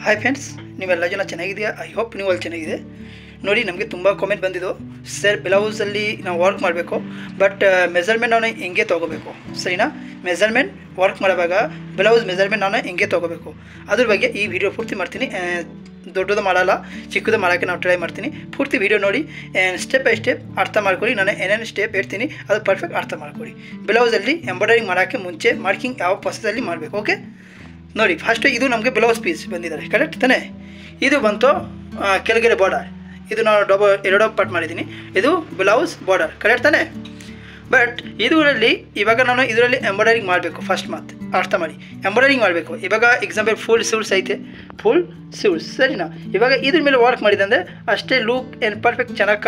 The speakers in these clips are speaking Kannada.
ಹಾಯ್ ಫ್ರೆಂಡ್ಸ್, ನೀವೆಲ್ಲ ಜನ ಚೆನ್ನಾಗಿದೆಯಾ? ಐ ಹೋಪ್ ನೀವು ಅಲ್ಲಿ ಚೆನ್ನಾಗಿದೆ. ನೋಡಿ, ನಮಗೆ ತುಂಬ ಕಾಮೆಂಟ್ ಬಂದಿದ್ದು, ಸರ್ ಬ್ಲೌಸಲ್ಲಿ ನಾವು ವರ್ಕ್ ಮಾಡಬೇಕು, ಬಟ್ ಮೆಜರ್ಮೆಂಟ್ ನಾವು ಹೆಂಗೆ ತೊಗೋಬೇಕು, ಸರಿನಾ? ಮೆಜರ್ಮೆಂಟ್ ವರ್ಕ್ ಮಾಡುವಾಗ ಬ್ಲೌಸ್ ಮೆಜರ್ಮೆಂಟ್ ನಾನು ಹೆಂಗೆ ತೊಗೋಬೇಕು ಅದ್ರ ಬಗ್ಗೆ ಈ ವಿಡಿಯೋ ಪೂರ್ತಿ ಮಾಡ್ತೀನಿ. ದೊಡ್ಡದು ಮಾಡಲ್ಲ, ಚಿಕ್ಕದು ಮಾಡೋಕ್ಕೆ ನಾವು ಟ್ರೈ ಮಾಡ್ತೀನಿ. ಪೂರ್ತಿ ವಿಡಿಯೋ ನೋಡಿ ಸ್ಟೆಪ್ ಬೈ ಸ್ಟೆಪ್ ಅರ್ಥ ಮಾಡ್ಕೊಳ್ಳಿ. ನಾನು ಏನೇನು ಸ್ಟೆಪ್ ಹೇಳ್ತೀನಿ ಅದು ಪರ್ಫೆಕ್ಟ್ ಅರ್ಥ ಮಾಡ್ಕೊಳ್ಳಿ. ಬ್ಲೌಸಲ್ಲಿ ಎಂಬ್ರಾಯ್ಡಿಂಗ್ ಮಾಡೋಕ್ಕೆ ಮುಂಚೆ ಮಾರ್ಕಿಂಗ್ ಯಾವ ಪ್ರೊಸೆಸಲ್ಲಿ ಮಾಡಬೇಕು. ಓಕೆ, ನೋಡಿ, ಫಸ್ಟ್ ಇದು ನಮಗೆ ಬ್ಲೌಸ್ ಪೀಸ್ ಬಂದಿದ್ದಾರೆ, ಕರೆಕ್ಟ್ ತಾನೇ? ಇದು ಬಂತು ಕೆಳಗಡೆ ಬಾರ್ಡರ್, ಇದು ನಾನು ಎರಡು ಪಾರ್ಟ್ ಮಾಡಿದ್ದೀನಿ. ಇದು ಬ್ಲೌಸ್ ಬಾರ್ಡರ್, ಕರೆಕ್ಟ್ ತಾನೇ? ಬಟ್ ಇದರಲ್ಲಿ ಇವಾಗ ನಾನು ಇದರಲ್ಲಿ ಎಂಬ್ರಾಯ್ಡಿಂಗ್ ಮಾಡಬೇಕು. ಫಸ್ಟ್ ಮಾತು ಅರ್ಥ ಮಾಡಿ, ಎಂಬ್ರಾಯ್ಡಿಂಗ್ ಮಾಡಬೇಕು. ಇವಾಗ ಎಕ್ಸಾಂಪಲ್ ಫುಲ್ ಸಿವ್ಸ್ ಐತೆ, ಫುಲ್ ಸಿವ್ಸ್, ಸರಿನಾ? ಇವಾಗ ಇದ್ರ ಮೇಲೆ ವರ್ಕ್ ಮಾಡಿದೆ ಅಂದರೆ ಅಷ್ಟೇ ಲುಕ್ ಏನು ಪರ್ಫೆಕ್ಟ್ ಚೆನ್ನಾಗಿ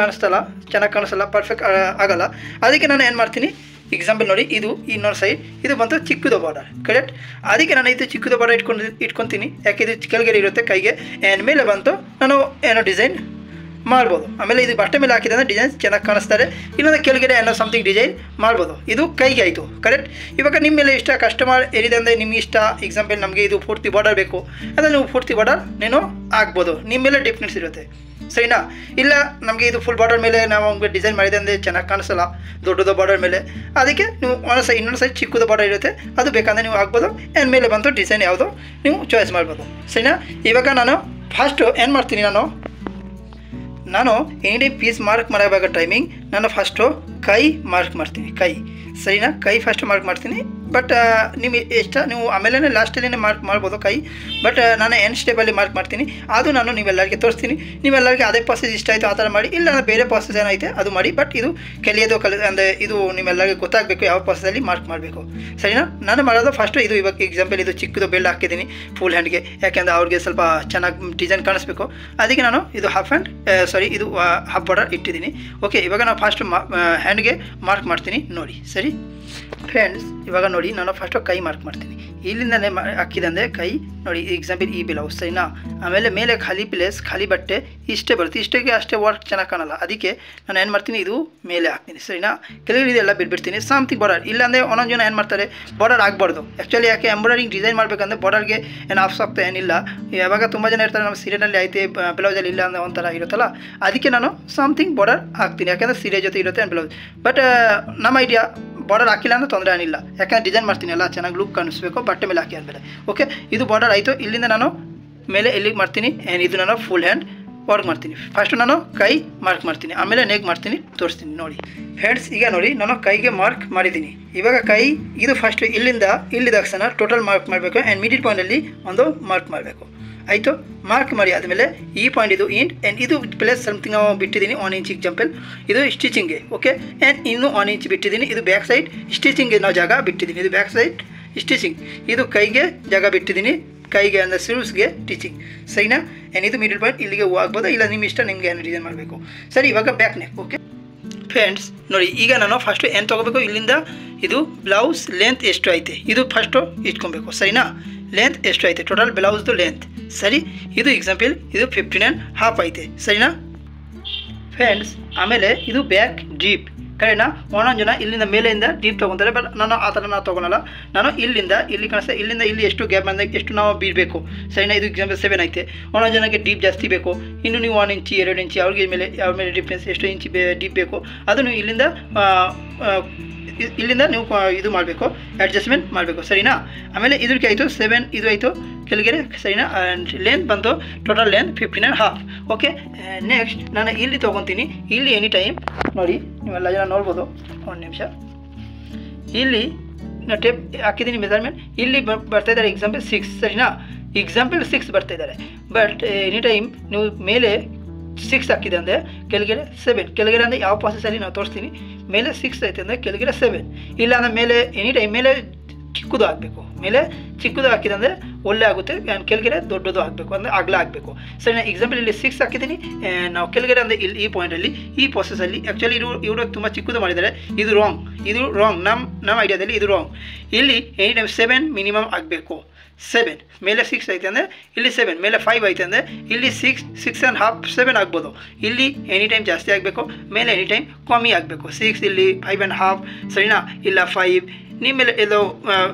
ಕಾಣಿಸಲ್ಲ, ಪರ್ಫೆಕ್ಟ್ ಆಗಲ್ಲ. ಅದಕ್ಕೆ ನಾನು ಏನು ಮಾಡ್ತೀನಿ, ಎಕ್ಸಾಂಪಲ್ ನೋಡಿ, ಇದು ಇನ್ನೊಂದು ಸೈಡ್ ಇದು ಬಂತು ಚಿಕ್ಕದು ಬಾರ್ಡರ್, ಕರೆಕ್ಟ್? ಅದಕ್ಕೆ ನಾನು ಇದು ಚಿಕ್ಕದು ಬಾರ್ಡರ್ ಇಟ್ಕೊತೀನಿ. ಯಾಕೆ ಇದು ಕೆಳಗಡೆ ಇರುತ್ತೆ ಕೈಗೆ, ಆ್ಯಂಡ್ ಮೇಲೆ ಬಂತು ನಾನು ಏನೋ ಡಿಸೈನ್ ಮಾಡ್ಬೋದು. ಆಮೇಲೆ ಇದು ಬಟ್ಟೆ ಮೇಲೆ ಹಾಕಿದೆ ಅಂದರೆ ಡಿಸೈನ್ ಚೆನ್ನಾಗಿ ಕಾಣಿಸ್ತಾರೆ. ಇನ್ನೊಂದು ಕೆಳಗಡೆ ಏನೋ ಸಮಥಿಂಗ್ ಡಿಸೈನ್ ಮಾಡ್ಬೋದು. ಇದು ಕೈಗೆ ಆಯಿತು, ಕರೆಕ್ಟ್? ಇವಾಗ ನಿಮ್ಮ ಮೇಲೆ ಇಷ್ಟ, ಕಸ್ಟಮರ್ ಏನಿದೆ ಅಂದರೆ ನಿಮ್ಗೆ ಇಷ್ಟ. ಎಕ್ಸಾಂಪಲ್ ನಮಗೆ ಇದು ಪೂರ್ತಿ ಬಾರ್ಡರ್ ಬೇಕು ಅಂದರೆ ನೀವು ಪೂರ್ತಿ ಬಾರ್ಡರ್ ನೀನು ಹಾಕ್ಬೋದು. ನಿಮ್ಮ ಮೇಲೆ ಡಿಫ್ರೆನ್ಸ್ ಇರುತ್ತೆ, ಸರಿನಾ? ಇಲ್ಲ ನಮಗೆ ಇದು ಫುಲ್ ಬಾರ್ಡರ್ ಮೇಲೆ ನಾವು ನಮಗೆ ಡಿಸೈನ್ ಮಾಡಿದೆ ಅಂದರೆ ಚೆನ್ನಾಗಿ ಕಾಣಿಸಲ್ಲ ದೊಡ್ಡದು ಬಾರ್ಡರ್ ಮೇಲೆ. ಅದಕ್ಕೆ ನೀವು ಇನ್ನೊಂದು ಸೈಡ್ ಚಿಕ್ಕದು ಬಾರ್ಡರ್ ಇರುತ್ತೆ, ಅದು ಬೇಕಂದರೆ ನೀವು ಹಾಕ್ಬೋದು. ಆ್ಯಂಡ್ ಮೇಲೆ ಬಂತು ಡಿಸೈನ್ ಯಾವುದೋ ನೀವು ಚಾಯ್ಸ್ ಮಾಡ್ಬೋದು, ಸರಿನಾ? ಇವಾಗ ನಾನು ಫಸ್ಟು ಏನು ಮಾಡ್ತೀನಿ, ನಾನು ಎನಿ ಪೀಸ್ ಮಾರ್ಕ್ ಮಾಡುವಾಗ ಟೈಮಿಂಗ್ ನಾನು ಫಸ್ಟು ಕೈ ಮಾರ್ಕ್ ಮಾಡ್ತೀನಿ, ಕೈ, ಸರಿನಾ? ಕೈ ಫಸ್ಟ್ ಮಾರ್ಕ್ ಮಾಡ್ತೀನಿ. ಬಟ್ ನಿಮಗೆ ಇಷ್ಟ, ನೀವು ಆಮೇಲೆ ಲಾಸ್ಟಲ್ಲಿ ಮಾರ್ಕ್ ಮಾಡ್ಬೋದು ಕೈ. ಬಟ್ ನಾನು ಎಂಡ್ ಸ್ಟೆಪ್ಪಲ್ಲಿ ಮಾರ್ಕ್ ಮಾಡ್ತೀನಿ. ಅದು ನಾನು ನೀವೆಲ್ಲರಿಗೆ ತೋರಿಸ್ತೀನಿ. ನೀವೆಲ್ಲರಿಗೆ ಅದೇ ಪ್ರಾಸೆಸ್ ಇಷ್ಟ ಆಯಿತು ಆ ಥರ ಮಾಡಿ, ಇಲ್ಲ ಬೇರೆ ಪ್ರಾಸೆಸ್ ಏನೈತೆ ಅದು ಮಾಡಿ. ಬಟ್ ಇದು ಅಂದರೆ ಇದು ನಿಮ್ಮೆಲ್ಲರಿಗೆ ಗೊತ್ತಾಗಬೇಕು ಯಾವ ಪ್ರಾಸೆಸಲ್ಲಿ ಮಾರ್ಕ್ ಮಾಡಬೇಕು, ಸರಿನಾ? ನಾನು ಮಾಡೋದು ಫಸ್ಟು ಇದು. ಇವಾಗ ಎಕ್ಸಾಂಪಲ್ ಇದು ಚಿಕ್ಕದು ಬೆಲ್ಟ್ ಹಾಕಿದ್ದೀನಿ ಫುಲ್ ಹ್ಯಾಂಡ್ಗೆ, ಯಾಕೆಂದರೆ ಅವ್ರಿಗೆ ಸ್ವಲ್ಪ ಚೆನ್ನಾಗಿ ಡಿಸೈನ್ ಕಾಣಿಸ್ಬೇಕು. ಅದಕ್ಕೆ ನಾನು ಇದು ಇದು ಹಾಫ್ ಬಾರ್ಡರ್ ಇಟ್ಟಿದ್ದೀನಿ. ಓಕೆ, ಇವಾಗ ನಾನು ಫಸ್ಟ್ ಹ್ಯಾಂಡ್ಗೆ ಮಾರ್ಕ್ ಮಾಡ್ತೀನಿ. ನೋಡಿ, ಸರಿ ಫ್ರೆಂಡ್ಸ್, ಇವಾಗ ನೋಡಿ ನಾನು ಫಸ್ಟು ಕೈ ಮಾರ್ಕ್ ಮಾಡ್ತೀನಿ. ಇಲ್ಲಿಂದಲೇ ಹಾಕಿದಂದರೆ ಕೈ ನೋಡಿ, ಎಕ್ಸಾಂಪಲ್ ಈ ಬ್ಲೌಸ್, ಸರಿನಾ? ಆಮೇಲೆ ಮೇಲೆ ಖಾಲಿ ಪ್ಲೇಸ್, ಖಾಲಿ ಬಟ್ಟೆ ಇಷ್ಟೇ ಬರುತ್ತೆ. ಇಷ್ಟಕ್ಕೆ ಅಷ್ಟೇ ವರ್ಕ್ ಚೆನ್ನಾಗಿ ಕಾಣಲ್ಲ. ಅದಕ್ಕೆ ನಾನು ಏನು ಮಾಡ್ತೀನಿ, ಇದು ಮೇಲೆ ಹಾಕ್ತೀನಿ, ಸರಿನಾ? ಕೆಳಗಡೆ ಇದೆಲ್ಲ ಬಿಟ್ಬಿಡ್ತೀನಿ. ಸಮಥಿಂಗ್ ಬಾರ್ಡರ್, ಇಲ್ಲಾಂದರೆ ಒಂದೊಂದು ಜನ ಏನು ಮಾಡ್ತಾರೆ, ಬಾರ್ಡರ್ ಆಗಬಾರ್ದು. ಆ್ಯಕ್ಚುಲಿ ಯಾಕೆ ಎಂಬ್ರಾಯ್ಡಿಂಗ್ ಡಿಸೈನ್ ಮಾಡಬೇಕಂದ್ರೆ ಬಾರ್ಡರ್ಗೆ ಏನು ಆಫ್ಸ್ ಆಗ್ತಾ ಏನಿಲ್ಲ. ಯಾವಾಗ ತುಂಬ ಜನ ಇರ್ತಾರೆ ನಮ್ಮ ಸೀರೆಯಲ್ಲಿ ಐತೆ, ಬ್ಲೌಸಲ್ಲಿ ಇಲ್ಲ ಅಂದರೆ ಒಂಥರ ಇರುತ್ತಲ್ಲ. ಅದಕ್ಕೆ ನಾನು ಸಮಥಿಂಗ್ ಬಾರ್ಡರ್ ಹಾಕ್ತೀನಿ, ಯಾಕೆಂದರೆ ಸೀರೆ ಜೊತೆ ಇರುತ್ತೆ ಬ್ಲೌಸ್. ಬಟ್ ನಮ್ಮ ಐಡಿಯಾ ಬಾರ್ಡರ್ ಹಾಕಿಲ್ಲ ಅಂದರೆ ತೊಂದರೆ ಏನಿಲ್ಲ, ಯಾಕಂದರೆ ಡಿಸೈನ್ ಮಾಡ್ತೀನಿ ಎಲ್ಲ ಚೆನ್ನಾಗಿ ಲುಕ್ ಕಾಣಿಸ್ಬೇಕು ಬಟ್ಟೆ ಮೇಲೆ ಹಾಕಿ ಆದಮೇಲೆ. ಓಕೆ, ಇದು ಬಾರ್ಡರ್ ಆಯಿತು. ಇಲ್ಲಿಂದ ನಾನು ಮೇಲೆ ಎಲ್ಲಿಗೆ ಮಾಡ್ತೀನಿ, ಇದು ನಾನು ಫುಲ್ ಹ್ಯಾಂಡ್ ವರ್ಕ್ ಮಾಡ್ತೀನಿ. ಫಸ್ಟು ನಾನು ಕೈ ಮಾರ್ಕ್ ಮಾಡ್ತೀನಿ, ಆಮೇಲೆ ನೆಕ್ ಮಾಡ್ತೀನಿ, ತೋರಿಸ್ತೀನಿ. ನೋಡಿ ಫ್ರೆಂಡ್ಸ್, ಈಗ ನೋಡಿ ನಾನು ಕೈಗೆ ಮಾರ್ಕ್ ಮಾಡಿದ್ದೀನಿ. ಇವಾಗ ಕೈ ಇದು ಫಸ್ಟು ಇಲ್ಲಿಂದ ಇಲ್ಲಿ ತಕ್ಷಣ ಟೋಟಲ್ ಮಾರ್ಕ್ ಮಾಡಬೇಕು. ಆ್ಯಂಡ್ ಮಿಡಿಲ್ ಪಾಯಿಂಟಲ್ಲಿ ಒಂದು ಮಾರ್ಕ್ ಮಾಡಬೇಕು. ಆಯಿತು, ಮಾರ್ಕ್ ಮಾಡಿ ಆದಮೇಲೆ ಈ ಪಾಯಿಂಟ್ ಇದು ಆ್ಯಂಡ್ ಇದು ಪ್ಲಸ್ ಸಮಥಿಂಗ್ ನಾವು ಬಿಟ್ಟಿದ್ದೀನಿ 1 ಇಂಚ್ ಎಕ್ಸಾಂಪಲ್. ಇದು ಸ್ಟಿಚಿಂಗ್ಗೆ, ಓಕೆ? ಆ್ಯಂಡ್ ಇನ್ನೂ 1 ಇಂಚ್ ಬಿಟ್ಟಿದ್ದೀನಿ. ಇದು ಬ್ಯಾಕ್ ಸೈಡ್ ಸ್ಟಿಚಿಂಗ್ಗೆ ನಾವು ಜಾಗ ಬಿಟ್ಟಿದ್ದೀನಿ. ಇದು ಬ್ಯಾಕ್ ಸೈಡ್ ಸ್ಟಿಚಿಂಗ್, ಇದು ಕೈಗೆ ಜಾಗ ಬಿಟ್ಟಿದ್ದೀನಿ, ಕೈಗೆ ಅಂದರೆ ಸ್ಲೀವ್ಸ್ಗೆ ಸ್ಟಿಚಿಂಗ್, ಸರಿನಾ? ಆ್ಯಂಡ್ ಇದು ಮಿಡಲ್ ಪಾಯಿಂಟ್ ಇಲ್ಲಿಗೆ ಆಗ್ಬೋದು, ಇಲ್ಲ ನಿಮ್ಮ ಇಷ್ಟ, ನಿಮಗೆ ಏನು ಡಿಸೈನ್ ಮಾಡಬೇಕು. ಸರಿ, ಇವಾಗ ಬ್ಯಾಕ್ ನೆಕ್. ಓಕೆ ಫ್ರೆಂಡ್ಸ್, ನೋಡಿ ಈಗ ನಾನು ಫಸ್ಟು ಏನು ತೊಗೋಬೇಕು, ಇಲ್ಲಿಂದ ಇದು ಬ್ಲೌಸ್ ಲೆಂತ್ ಎಷ್ಟು ಐತೆ ಇದು ಫಸ್ಟು ಇಟ್ಕೊಬೇಕು, ಸರಿನಾ? ಲೆಂತ್ ಎಷ್ಟು ಐತೆ ಟೋಟಲ್ ಬ್ಲೌಸ್ದು ಲೆಂತ್, ಸರಿ? ಇದು ಎಕ್ಸಾಂಪಲ್ ಇದು 15.5 ಐತೆ, ಸರಿನಾ ಫ್ರೆಂಡ್ಸ್? ಆಮೇಲೆ ಇದು ಬ್ಯಾಕ್ ಡೀಪ್, ಕರೆಕ್ಟ್ನಾ? ಒಂದೊಂದು ಜನ ಇಲ್ಲಿಂದ ಮೇಲೆಯಿಂದ ಡೀಪ್ ತೊಗೊತಾರೆ. ಬಟ್ ನಾನು ಆ ಥರ ನಾವು ತೊಗೊಳಲ್ಲ. ನಾನು ಇಲ್ಲಿಂದ ಇಲ್ಲಿ ಕಾಣಿಸ್ತಾ, ಇಲ್ಲಿಂದ ಇಲ್ಲಿ ಎಷ್ಟು ಗ್ಯಾಪ್ ಬಂದಾಗ ಎಷ್ಟು ನಾವು ಬೀಳಬೇಕು, ಸರಿನಾ? ಇದು ಎಕ್ಸಾಂಪಲ್ 7 ಐತೆ. ಒಂದೊಂದು ಜನಕ್ಕೆ ಡೀಪ್ ಜಾಸ್ತಿ ಬೇಕು, ಇನ್ನು ನೀವು 1 ಇಂಚ್ 2 ಇಂಚ್ ಅವ್ರಿಗೆ ಮೇಲೆ ಯಾವ ಮೇಲೆ ಡಿಫ್ರೆನ್ಸ್ ಎಷ್ಟು ಇಂಚ್ ಡೀಪ್ ಬೇಕು ಅದು ನೀವು ಇಲ್ಲಿಂದ ನೀವು ಇದು ಮಾಡಬೇಕು, ಅಡ್ಜಸ್ಟ್ಮೆಂಟ್ ಮಾಡಬೇಕು, ಸರಿನಾ? ಆಮೇಲೆ ಇದಕ್ಕೆ ಆಯಿತು 7, ಇದು ಆಯಿತು ಕೆಳಗಡೆ, ಸರಿನಾ? ಆ್ಯಂಡ್ ಲೆಂತ್ ಬಂತು ಟೋಟಲ್ ಲೆಂತ್ 15.5. ಓಕೆ, ನೆಕ್ಸ್ಟ್ ನಾನು ಇಲ್ಲಿ ತೊಗೊತೀನಿ. ಇಲ್ಲಿ ಎನಿ ಟೈಮ್ ನೋಡಿ, ನೀವೆಲ್ಲ ಜನ ನೋಡ್ಬೋದು. ಒಂದು ನಿಮಿಷ, ಇಲ್ಲಿ ನಾನು ಟೇಪ್ ಹಾಕಿದ್ದೀನಿ ಮೆಜರ್ಮೆಂಟ್. ಇಲ್ಲಿ ಬರ್ತಾಯಿದ್ದಾರೆ ಎಕ್ಸಾಂಪಲ್ 6, ಸರಿನಾ? ಎಕ್ಸಾಂಪಲ್ 6 ಬರ್ತಾಯಿದ್ದಾರೆ. ಬಟ್ ಎನಿ ಟೈಮ್ ನೀವು ಮೇಲೆ 6 ಹಾಕಿದೆ ಅಂದರೆ ಕೆಳಗಡೆ 7, ಕೆಳಗಡೆ ಅಂದರೆ ಯಾವ ಪ್ರಾಸೆಸಲ್ಲಿ ನಾವು ತೋರಿಸ್ತೀನಿ. ಮೇಲೆ 6 ಐತೆ ಅಂದರೆ ಕೆಳಗಡೆ 7, ಇಲ್ಲ ಅಂದರೆ ಮೇಲೆ ಎನಿ ಟೈಮ್ ಮೇಲೆ ಚಿಕ್ಕದು ಹಾಕಬೇಕು. ಮೇಲೆ ಚಿಕ್ಕದು ಹಾಕಿದೆ ಅಂದರೆ ಒಳ್ಳೆ ಆಗುತ್ತೆ. ಕೆಳಗಡೆ ದೊಡ್ಡದು ಆಗಬೇಕು ಅಂದರೆ ಅಗಲ ಆಗಬೇಕು, ಸರಿ? ನಾನು ಎಕ್ಸಾಂಪಲ್ ಇಲ್ಲಿ 6 ಹಾಕಿದ್ದೀನಿ. ನಾವು ಕೆಳಗಡೆ ಅಂದರೆ ಇಲ್ಲಿ ಈ ಪಾಯಿಂಟಲ್ಲಿ ಈ ಪ್ರಾಸೆಸಲ್ಲಿ ಆ್ಯಕ್ಚುಲಿ ಇವರು ತುಂಬ ಚಿಕ್ಕದು ಮಾಡಿದ್ದಾರೆ. ಇದು ರಾಂಗ್ ನಮ್ಮ ಐಡಿಯಾದಲ್ಲಿ ಇದು ರಾಂಗ್. ಇಲ್ಲಿ ಎನಿ ಟೈಮ್ 7 ಮಿನಿಮಮ್ ಆಗಬೇಕು, 7 ಮೇಲೆ 6 ಐತೆ ಅಂದರೆ ಇಲ್ಲಿ 7 ಮೇಲೆ 5 ಐತೆ ಅಂದರೆ ಇಲ್ಲಿ 6.5 7 ಆಗ್ಬೋದು. ಇಲ್ಲಿ ಎನಿ ಟೈಮ್ ಜಾಸ್ತಿ ಆಗಬೇಕು, ಮೇಲೆ ಎನಿ ಟೈಮ್ ಕಮ್ಮಿ ಆಗಬೇಕು. 6 ಇಲ್ಲಿ 5.5 ಸರಿನಾ, ಇಲ್ಲ 5 ನಿಮ್ಮ ಮೇಲೆ ಇದು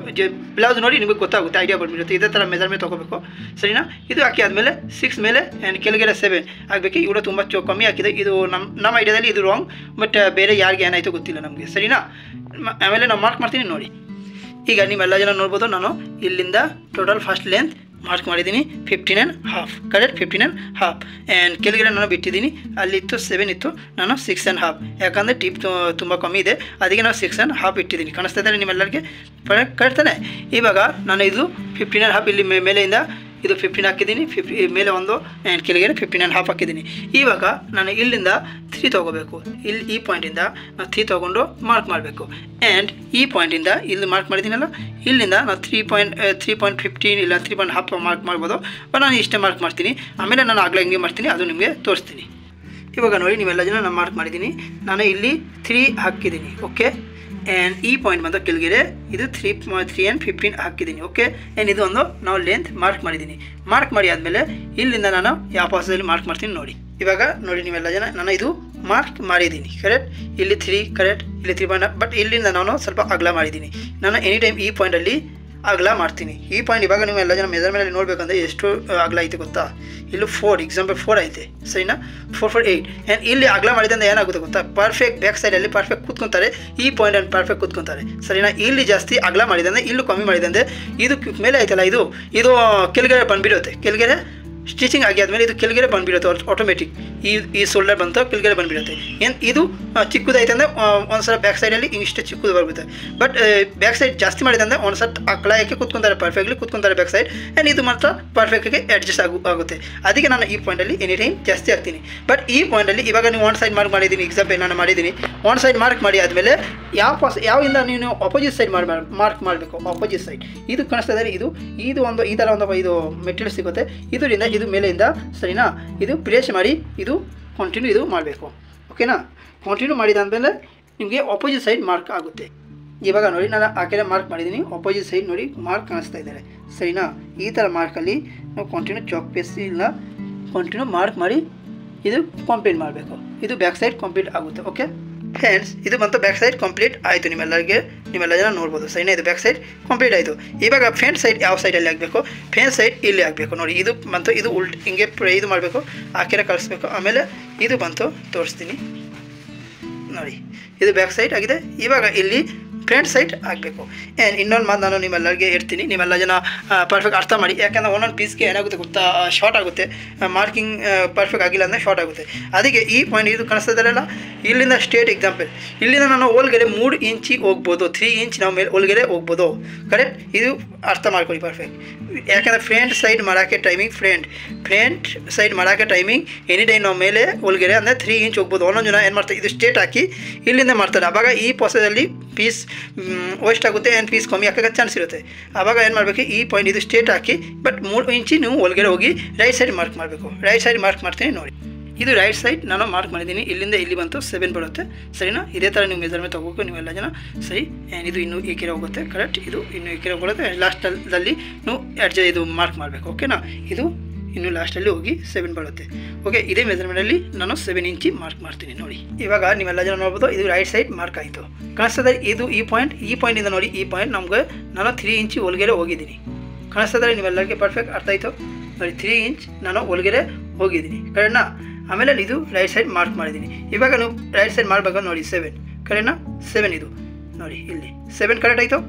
ಬ್ಲೌಸ್ ನೋಡಿ ನಿಮಗೆ ಗೊತ್ತಾಗುತ್ತೆ, ಐಡಿಯಾ ಬಂದ್ಬಿಡುತ್ತೆ. ಇದೇ ಥರ ಮೆಜರ್ಮೆಂಟ್ ತೊಗೋಬೇಕು ಸರಿನಾ. ಇದು ಹಾಕಿ ಆದಮೇಲೆ 6 ಮೇಲೆ ಆ್ಯಂಡ್ ಕೆಳಗಡೆ 7 ಆಗಬೇಕು. ಇವರು ತುಂಬ ಕಮ್ಮಿ ಹಾಕಿದೆ, ಇದು ನಮ್ಮ ಐಡಿಯಾದಲ್ಲಿ ಇದು ರಾಂಗ್, ಬಟ್ ಬೇರೆ ಯಾರಿಗೆ ಏನಾಯಿತು ಗೊತ್ತಿಲ್ಲ ನಮಗೆ ಸರಿನಾ. ಆಮೇಲೆ ನಾವು ಮಾರ್ಕ್ ಮಾಡ್ತೀನಿ ನೋಡಿ. ಈಗ ನೀವೆಲ್ಲ ಜನ ನೋಡ್ಬೋದು, ನಾನು ಇಲ್ಲಿಂದ ಟೋಟಲ್ ಫಸ್ಟ್ ಲೆಂತ್ ಮಾರ್ಕ್ ಮಾಡಿದ್ದೀನಿ 15.5 ಕರೆಕ್ಟ್, 15.5 ಆ್ಯಂಡ್ ಕೆಳಗಡೆ ನಾನು ಬಿಟ್ಟಿದ್ದೀನಿ. ಅಲ್ಲಿತ್ತು 7 ಇತ್ತು, ನಾನು 6.5 ಯಾಕಂದರೆ ಟಿಪ್ ತುಂಬ ಕಮ್ಮಿ ಇದೆ, ಅದಕ್ಕೆ ನಾನು 6.5 ಇಟ್ಟಿದ್ದೀನಿ. ಕಾಣಿಸ್ತಾ ಇದ್ದಾರೆ ನಿಮ್ಮೆಲ್ಲರಿಗೆ ಕರೆಕ್ಟ್ ತಾನೆ. ಇವಾಗ ನಾನು ಇದು 15.5 ಇಲ್ಲಿ ಮೇಲೆಯಿಂದ ಇದು 15 ಹಾಕಿದ್ದೀನಿ, ಮೇಲೆ ಒಂದು ಆ್ಯಂಡ್ ಕೆಳಗಡೆ 15.5 ಹಾಕಿದ್ದೀನಿ. ಇವಾಗ ನಾನು ಇಲ್ಲಿಂದ 3 ತೊಗೋಬೇಕು. ಇಲ್ಲಿ ಈ ಪಾಯಿಂಟಿಂದ ನಾನು 3 ತೊಗೊಂಡು ಮಾರ್ಕ್ ಮಾಡಬೇಕು. ಆ್ಯಂಡ್ ಈ ಪಾಯಿಂಟಿಂದ ಇಲ್ಲಿ ಮಾರ್ಕ್ ಮಾಡಿದ್ದೀನಲ್ಲ, ಇಲ್ಲಿಂದ ನಾನು 3.15 ಇಲ್ಲ 3.5 ಮಾರ್ಕ್ ಮಾಡ್ಬೋದು, ಬಟ್ ನಾನು ಇಷ್ಟೇ ಮಾರ್ಕ್ ಮಾಡ್ತೀನಿ. ಆಮೇಲೆ ನಾನು ಆಗಲೇ ಹಿಂಗೆ ಮಾಡ್ತೀನಿ, ಅದು ನಿಮಗೆ ತೋರಿಸ್ತೀನಿ. ಇವಾಗ ನೋಡಿ ನೀವೆಲ್ಲ ಜನ ನಾನು ಮಾರ್ಕ್ ಮಾಡಿದ್ದೀನಿ, ನಾನು ಇಲ್ಲಿ 3 ಹಾಕಿದ್ದೀನಿ. ಓಕೆ, ಆ್ಯಂಡ್ ಈ ಪಾಯಿಂಟ್ ಬಂದು ಕೆಳಗಡೆ ಇದು 3 and 15 ಹಾಕಿದ್ದೀನಿ. ಓಕೆ, ಆ್ಯಂಡ್ ಇದು ಒಂದು ನಾವು ಲೆಂತ್ ಮಾರ್ಕ್ ಮಾಡಿದ್ದೀನಿ. ಮಾರ್ಕ್ ಮಾಡಿ ಆದಮೇಲೆ ಇಲ್ಲಿಂದ ನಾನು ಯಾವ ಪಾಸದಲ್ಲಿ ಮಾರ್ಕ್ ಮಾಡ್ತೀನಿ ನೋಡಿ. ಇವಾಗ ನೋಡಿ ನೀವೆಲ್ಲ ಜನ ನಾನು ಇದು ಮಾರ್ಕ್ ಮಾಡಿದ್ದೀನಿ ಕರೆಕ್ಟ್, ಇಲ್ಲಿ 3 ಕರೆಕ್ಟ್, ಇಲ್ಲಿ 3.5, ಬಟ್ ಇಲ್ಲಿಂದ ನಾನು ಸ್ವಲ್ಪ ಅಗಲ ಮಾಡಿದ್ದೀನಿ. ನಾನು ಎನಿ ಟೈಮ್ ಈ ಪಾಯಿಂಟಲ್ಲಿ ಅಗಲ ಮಾಡ್ತೀನಿ. ಈ ಪಾಯಿಂಟ್ ಇವಾಗ ನೀವು ಎಲ್ಲ ಜನ ಮೆಜರ್ಮೆಂಟಲ್ಲಿ ನೋಡಬೇಕಂದ್ರೆ ಎಷ್ಟು ಅಗಲ ಐತೆ ಗೊತ್ತಾ, ಇಲ್ಲಿ 4 ಎಕ್ಸಾಂಪಲ್ 4 ಐತೆ ಸರಿನಾ, 4.8 ಆ್ಯಂಡ್ ಇಲ್ಲಿ ಅಗಲ ಮಾಡಿದಂದ್ರೆ ಏನಾಗುತ್ತೆ ಗೊತ್ತಾ, ಪರ್ಫೆಕ್ಟ್ ಬ್ಯಾಕ್ ಸೈಡಲ್ಲಿ ಪರ್ಫೆಕ್ಟ್ ಕೂತ್ಕೊತಾರೆ, ಈ ಪಾಯಿಂಟಲ್ಲಿ ಪರ್ಫೆಕ್ಟ್ ಕೂತ್ಕೊತಾರೆ ಸರಿನಾ. ಇಲ್ಲಿ ಜಾಸ್ತಿ ಅಗಲ ಮಾಡಿದಂದರೆ ಇಲ್ಲೂ ಕಮ್ಮಿ ಮಾಡಿದಂದರೆ ಇದು ಮೇಲೆ ಐತಲ್ಲ, ಇದು ಕೆಳಗಡೆ ಬಂದುಬಿಡುತ್ತೆ. ಕೆಳಗಡೆ ಸ್ಟಿಚಿಂಗ್ ಆಗಿ ಆದಮೇಲೆ ಇದು ಕೆಳಗಡೆ ಬಂದುಬಿಡುತ್ತೆ ಆಟೋಮೆಟಿಕ್. ಈ ಶೋಲ್ಡರ್ ಬಂತು ಕೆಳಗಡೆ ಬಂದುಬಿಡುತ್ತೆ. ಏನು ಇದು ಚಿಕ್ಕದೈತೆ ಅಂದರೆ ಒಂದ್ಸಲ ಬ್ಯಾಕ್ ಸೈಡಲ್ಲಿ ಇಷ್ಟು ಚಿಕ್ಕದು ಬರುತ್ತೆ, ಬಟ್ ಬ್ಯಾಕ್ ಸೈಡ್ ಜಾಸ್ತಿ ಮಾಡಿದಂದರೆ ಒಂದ್ಸಲ ಅಕಲಾಯಕ್ಕೆ ಕೂತ್ಕೊತಾರೆ, ಪರ್ಫೆಕ್ಟ್ಲಿ ಕೂತ್ಕೊತಾರೆ ಬ್ಯಾಕ್ ಸೈಡ್. ಆ್ಯಂಡ್ ಇದು ಮಾತ್ರ ಪರ್ಫೆಕ್ಟಾಗಿ ಅಡ್ಜಸ್ಟ್ ಆಗುತ್ತೆ. ಅದಕ್ಕೆ ನಾನು ಈ ಪಾಯಿಂಟಲ್ಲಿ ಎನಿ ಟೈಮ್ ಜಾಸ್ತಿ ಆಗ್ತೀನಿ. ಬಟ್ ಈ ಪಾಯಿಂಟಲ್ಲಿ ಇವಾಗ ನೀವು ಒನ್ ಸೈಡ್ ಮಾರ್ಕ್ ಮಾಡಿದ್ದೀನಿ, ಎಕ್ಸಾಂಪಲ್ ನಾನು ಮಾಡಿದ್ದೀನಿ. ಒನ್ ಸೈಡ್ ಮಾರ್ಕ್ ಮಾಡಿ ಆದಮೇಲೆ ಯಾವಿಂದ ನೀವು ಅಪೋಸಿಟ್ ಸೈಡ್ ಮಾರ್ಕ್ ಮಾಡಬೇಕು. ಅಪೋಸಿಟ್ ಸೈಡ್ ಇದು ಕಾಣಿಸ್ತಾ ಇದ್ದಾರೆ, ಇದು ಒಂದು ಈ ಥರ ಒಂದು ಇದು ಮೆಟೀರಿಯಲ್ ಸಿಗುತ್ತೆ, ಇದರಿಂದ ಇದು ಮೇಲೆಯಿಂದ ಸರಿನಾ. ಇದು ಪ್ಲೇಸ್ ಮಾಡಿ ಇದು ಕಂಟಿನ್ಯೂ ಇದು ಮಾಡಬೇಕು. ಓಕೆನಾ, ಕಂಟಿನ್ಯೂ ಮಾಡಿದಾದ್ಮೇಲೆ ನಿಮಗೆ ಅಪೋಸಿಟ್ ಸೈಡ್ ಮಾರ್ಕ್ ಆಗುತ್ತೆ. ಇವಾಗ ನೋಡಿ ನಾನು ಆ ಕಡೆ ಮಾರ್ಕ್ ಮಾಡಿದ್ದೀನಿ, ಅಪೋಸಿಟ್ ಸೈಡ್ ನೋಡಿ ಮಾರ್ಕ್ ಕಾಣಿಸ್ತಾ ಇದ್ದಾರೆ ಸರಿನಾ. ಈ ಥರ ಮಾರ್ಕಲ್ಲಿ ನಾವು ಕಂಟಿನ್ಯೂ ಚಾಕ್ ಪೇಸ್ ಇಲ್ಲ ಕಂಟಿನ್ಯೂ ಮಾರ್ಕ್ ಮಾಡಿ ಇದು ಕಂಪ್ಲೀಟ್ ಮಾಡಬೇಕು. ಇದು ಬ್ಯಾಕ್ ಸೈಡ್ ಕಂಪ್ಲೀಟ್ ಆಗುತ್ತೆ. ಓಕೆ ಫ್ರೆಂಡ್ಸ್, ಇದು ಬಂತು ಬ್ಯಾಕ್ ಸೈಡ್ ಕಂಪ್ಲೀಟ್ ಆಯಿತು. ನಿಮ್ಮೆಲ್ಲ ಜನ ನೋಡ್ಬೋದು ಸರಿನಾ, ಇದು ಬ್ಯಾಕ್ ಸೈಡ್ ಕಂಪ್ಲೀಟ್ ಆಯಿತು. ಇವಾಗ ಫ್ರಂಟ್ ಸೈಡ್ ಯಾವ ಸೈಡಲ್ಲಿ ಆಗಬೇಕು, ಫ್ರಂಟ್ ಸೈಡ್ ಇಲ್ಲಿ ಆಗಬೇಕು ನೋಡಿ. ಇದು ಬಂತು, ಇದು ಹಿಂಗೆ ಇದು ಮಾಡಬೇಕು, ಆ ಕಡೆ ಕಳಿಸ್ಬೇಕು. ಆಮೇಲೆ ಇದು ಬಂತು ತೋರಿಸ್ತೀನಿ ನೋಡಿ, ಇದು ಬ್ಯಾಕ್ ಸೈಡ್ ಆಗಿದೆ. ಇವಾಗ ಇಲ್ಲಿ ಫ್ರಂಟ್ ಸೈಡ್ ಆಗಬೇಕು. ಆ್ಯಂಡ್ ಇನ್ನೊಂದು ಮಾತು ನಾನು ನಿಮ್ಮೆಲ್ಲರಿಗೆ ಹೇಳ್ತೀನಿ, ನಿಮ್ಮೆಲ್ಲ ಜನ ಪರ್ಫೆಕ್ಟ್ ಅರ್ಥ ಮಾಡಿ. ಯಾಕಂದರೆ ಒಂದೊಂದು ಪೀಸ್ಗೆ ಏನಾಗುತ್ತೆ ಗೊತ್ತಾ, ಶಾರ್ಟ್ ಆಗುತ್ತೆ, ಮಾರ್ಕಿಂಗ್ ಪರ್ಫೆಕ್ಟ್ ಆಗಿಲ್ಲ ಅಂದರೆ ಶಾರ್ಟ್ ಆಗುತ್ತೆ. ಅದಕ್ಕೆ ಈ ಪಾಯಿಂಟ್ ಇದು ಕಾಣಿಸ್ತಾ ಇದ್ದಾರಲ್ಲ, ಇಲ್ಲಿಂದ ಸ್ಟೇಟ್ ಎಕ್ಸಾಂಪಲ್, ಇಲ್ಲಿಂದ ನಾನು ಒಳಗಡೆ 3 ಇಂಚಿಗೆ ಹೋಗ್ಬೋದು, 3 ಇಂಚ್ ನಾವು ಮೇಲೆ ಒಳಗಡೆ ಹೋಗ್ಬೋದು ಕರೆಕ್ಟ್. ಇದು ಅರ್ಥ ಮಾಡ್ಕೊಳ್ಳಿ ಪರ್ಫೆಕ್ಟ್. ಯಾಕಂದರೆ ಫ್ರಂಟ್ ಸೈಡ್ ಮಾಡೋಕ್ಕೆ ಟೈಮಿಂಗ್ ಫ್ರಂಟ್ ಸೈಡ್ ಮಾಡೋಕ್ಕೆ ಟೈಮಿಂಗ್ ಎನಿ ಟೈಮ್ ನಾವು ಮೇಲೆ ಒಳಗಡೆ ಅಂದರೆ 3 ಇಂಚ್ ಹೋಗ್ಬೋದು. ಒಂದೊಂದು ಜನ ಏನು ಮಾಡ್ತಾರೆ, ಇದು ಸ್ಟೇಟ್ ಹಾಕಿ ಇಲ್ಲಿಂದ ಮಾಡ್ತಾರೆ. ಆವಾಗ ಈ ಪ್ರೊಸೆಸಲ್ಲಿ ಪೀಸ್ ವೇಸ್ಟ್ ಆಗುತ್ತೆ ಆ್ಯಂಡ್ ಪೀಸ್ ಕಮ್ಮಿ ಹಾಕೋಕ್ಕೆ ಚಾನ್ಸ್ ಇರುತ್ತೆ. ಆವಾಗ ಏನು ಮಾಡಬೇಕು, ಈ ಪಾಯಿಂಟ್ ಇದು ಸ್ಟೇಟ್ ಹಾಕಿ ಬಟ್ 3 ಇಂಚಿ ನೀವು ಒಳಗಡೆ ಹೋಗಿ ರೈಟ್ ಸೈಡ್ ಮಾರ್ಕ್ ಮಾಡಬೇಕು. ರೈಟ್ ಸೈಡ್ ಮಾರ್ಕ್ ಮಾಡ್ತೀನಿ ನೋಡಿ, ಇದು ರೈಟ್ ಸೈಡ್ ನಾನು ಮಾರ್ಕ್ ಮಾಡಿದ್ದೀನಿ. ಇಲ್ಲಿಂದ ಇಲ್ಲಿ ಬಂತು 7 ಬರುತ್ತೆ ಸರಿನಾ. ಇದೇ ಥರ ನೀವು ಮೆಜರ್ಮೆಂಟ್ ತೊಗೋಬೇಕು ನೀವೆಲ್ಲ ಜನ ಸರಿ. ಆ್ಯಂಡ್ ಇದು ಇನ್ನೂ ಈ ಕೆರೆ ಹೋಗುತ್ತೆ ಕರೆಕ್ಟ್, ಇದು ಇನ್ನೂ ಈ ಕೆರೆ ಹೋಗುತ್ತೆ. ಲಾಸ್ಟಲ್ಲಿ ನೀವು ಇದು ಮಾರ್ಕ್ ಮಾಡಬೇಕು. ಓಕೆನಾ, ಇದು ಇನ್ನು ಲಾಸ್ಟಲ್ಲಿ ಹೋಗಿ 7 ಬರುತ್ತೆ. ಓಕೆ, ಇದೇ ಮೆಜರ್ಮೆಂಟಲ್ಲಿ ನಾನು 7 ಇಂಚಿ ಮಾರ್ಕ್ ಮಾಡ್ತೀನಿ ನೋಡಿ. ಇವಾಗ ನೀವೆಲ್ಲ ಜನ ನೋಡ್ಬೋದು, ಇದು ರೈಟ್ ಸೈಡ್ ಮಾರ್ಕ್ ಆಯಿತು ಕಾಣಿಸ್ತದೆ. ಇದು ಈ ಪಾಯಿಂಟಿಂದ ನೋಡಿ, ಈ ಪಾಯಿಂಟ್ ನಮಗೆ ನಾನು 3 ಇಂಚಿ ಒಳಗಡೆ ಹೋಗಿದ್ದೀನಿ ಕಾಣಿಸ್ತದೆ. ನೀವೆಲ್ಲರಿಗೆ ಪರ್ಫೆಕ್ಟ್ ಅರ್ಥ ಆಯಿತು ನೋಡಿ. 3 ಇಂಚ್ ನಾನು ಒಳಗಡೆ ಹೋಗಿದ್ದೀನಿ ಕರೆಕ್ಟ್ನಾ. ಆಮೇಲೆ ಇದು ರೈಟ್ ಸೈಡ್ ಮಾರ್ಕ್ ಮಾಡಿದ್ದೀನಿ. ಇವಾಗ ನೀವು ರೈಟ್ ಸೈಡ್ ಮಾಡಬೇಕು ನೋಡಿ, 7 ಕರೆಕ್ಟ್ನಾ. 7 ಇದು ನೋಡಿ, ಇಲ್ಲಿ 7 ಕರೆಕ್ಟ್ ಆಯಿತು.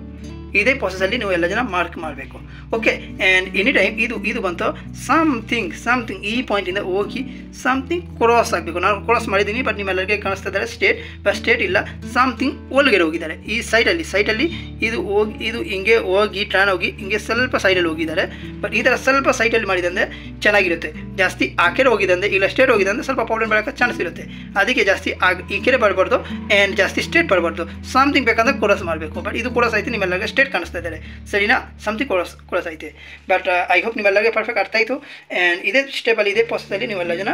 ಇದೇ ಪ್ರೊಸೆಸಲ್ಲಿ ನೀವು ಎಲ್ಲ ಜನ ಮಾರ್ಕ್ ಮಾಡಬೇಕು. ಓಕೆ, ಆ್ಯಂಡ್ ಎನಿ ಟೈಮ್ ಇದು ಬಂತು ಸಮಥಿಂಗ್ ಈ ಪಾಯಿಂಟಿಂದ ಹೋಗಿ ಸಮಥಿಂಗ್ ಕ್ರಾಸ್ ಆಗಬೇಕು. ನಾನು ಕ್ರಾಸ್ ಮಾಡಿದ್ದೀನಿ, ಬಟ್ ನಿಮ್ಮೆಲ್ಲರಿಗೆ ಕಾಣಿಸ್ತಾ ಇದ್ದಾರೆ ಸ್ಟೇಟ್ ಇಲ್ಲ, ಸಮಥಿಂಗ್ ಒಳಗಡೆ ಹೋಗಿದ್ದಾರೆ. ಈ ಸೈಡಲ್ಲಿ ಇದು ಹಿಂಗೆ ಹೋಗಿ ಟ್ರಾನ್ ಹೋಗಿ ಹಿಂಗೆ ಸ್ವಲ್ಪ ಸೈಡಲ್ಲಿ ಹೋಗಿದ್ದಾರೆ. ಬಟ್ ಈ ಥರ ಸ್ವಲ್ಪ ಸೈಡಲ್ಲಿ ಮಾಡಿದಂದರೆ ಚೆನ್ನಾಗಿರುತ್ತೆ. ಜಾಸ್ತಿ ಆ ಕಡೆ ಹೋಗಿದಂದರೆ ಇಲ್ಲ ಸ್ಟೇಟ್ ಹೋಗಿದಂದರೆ ಸ್ವಲ್ಪ ಪ್ರಾಬ್ಲಮ್ ಬರೋಕ್ಕೆ ಚಾನ್ಸ್ ಇರುತ್ತೆ. ಅದಕ್ಕೆ ಜಾಸ್ತಿ ಈ ಕಡೆ ಬರಬಾರ್ದು ಆ್ಯಂಡ್ ಜಾಸ್ತಿ ಸ್ಟೇಟ್ ಬರಬಾರ್ದು. ಸಮಥಿಂಗ್ ಬೇಕಂದ್ರೆ ಕ್ರಾಸ್ ಮಾಡಬೇಕು. ಬಟ್ ಇದು ಕ್ರಾಸ್ ಆಯಿತು, ನಿಮ್ಮೆಲ್ಲರಿಗೆ ಅಪ್ಡೇಟ್ ಕಾಣಿಸ್ತಾ ಇದ್ದಾರೆ ಸರಿನಾ, ಸಮಥಿಂಗ್ ಕೊಡಸ್ ಐತೆ. ಬಟ್ ಐ ಹೋಪ್ ನೀವೆಲ್ಲರಿಗೆ ಪರ್ಫೆಕ್ಟ್ ಅರ್ಥ ಆಯಿತು. ಆ್ಯಂಡ್ ಇದೇ ಸ್ಟೆಪಲ್ಲಿ ಇದೇ ಪ್ರೊಸೆಸಲ್ಲಿ ನೀವೆಲ್ಲ ಜನ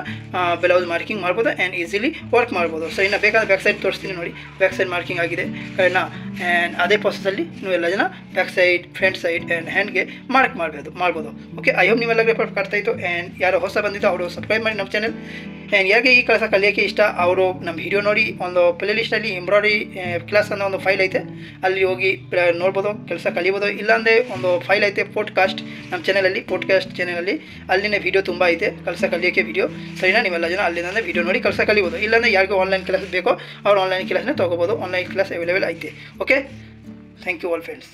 ಬ್ಲೌಸ್ ಮಾರ್ಕಿಂಗ್ ಮಾಡ್ಬೋದು ಆ್ಯಂಡ್ ಈಸಿಲಿ ವರ್ಕ್ ಮಾಡ್ಬೋದು ಸರಿನಾ. ಬೇಕಾದ್ರೆ ಬ್ಯಾಕ್ ಸೈಡ್ ತೋರಿಸ್ತೀನಿ ನೋಡಿ, ಬ್ಯಾಕ್ ಸೈಡ್ ಮಾರ್ಕಿಂಗ್ ಆಗಿದೆ ಸರಿನಾ. ಆ್ಯಂಡ್ ಅದೇ ಪ್ರೊಸೆಸಲ್ಲಿ ನೀವೆಲ್ಲ ಜನ back side, front side and ಹ್ಯಾಂಡ್ಗೆ ಮಾರ್ಕ್ ಮಾಡ್ಬೋದು. ಓಕೆ, ಐ ಹೋಪ್ ನೀವೆಲ್ಲರಿಗೆ ಪರ್ಫೆಕ್ಟ್ ಅರ್ಥ ಆಯಿತು. ಆ್ಯಂಡ್ ಯಾರು ಹೊಸ ಬಂದಿದ್ದು ಅವರು ಸಬ್ಸ್ಕ್ರೈಬ್ ಮಾಡಿ ನಮ್ಮ ಚಾನಲ್. ಆ್ಯಂಡ್ ಯಾರಿಗೆ ಈ ಕೆಲಸ ಕಲಿಯೋಕ್ಕೆ ಇಷ್ಟ ಅವರು ನಮ್ಮ ವಿಡಿಯೋ ನೋಡಿ ಒಂದು ಪ್ಲೇ ಲಿಸ್ಟಲ್ಲಿ ಎಂಬ್ರಾಯ್ಡ್ರಿ ಕ್ಲಾಸ್ ಅನ್ನೋ ಒಂದು ಫೈಲ್ ಐತೆ, ಅಲ್ಲಿ ಹೋಗಿ ನೋಡ್ಬೋದು, ಕೆಲಸ ಕಲಿಬೋದು. ಇಲ್ಲಾಂದರೆ ಒಂದು ಫೈಲ್ ಐತೆ ಪಾಡ್ಕಾಸ್ಟ್ ನಮ್ಮ ಚಾನಲಲ್ಲಿ, ಪಾಡ್ಕಾಸ್ಟ್ ಚಾನಲಲ್ಲಿ ಅಲ್ಲಿನ ವಿಡಿಯೋ ತುಂಬ ಐತೆ ಕೆಲಸ ಕಲಿಯೋಕ್ಕೆ ವಿಡಿಯೋ ಸರಿನಾ. ನೀವೆಲ್ಲ ಜನ ಅಲ್ಲಿಂದ ವಿಡಿಯೋ ನೋಡಿ ಕೆಲಸ ಕಲಿಬೋದು. ಇಲ್ಲಾಂದರೆ ಯಾರಿಗೂ ಆನ್ಲೈನ್ ಕ್ಲಾಸ್ ಬೇಕೋ ಅವ್ರು ಆನ್ಲೈನ್ ಕ್ಲಾಸ್ನೇ ತೊಗೋಬೋದು. ಆನ್ಲೈನ್ ಕ್ಲಾಸ್ ಅವೈಲೇಬಲ್ ಐತೆ. Okay, thank you all friends.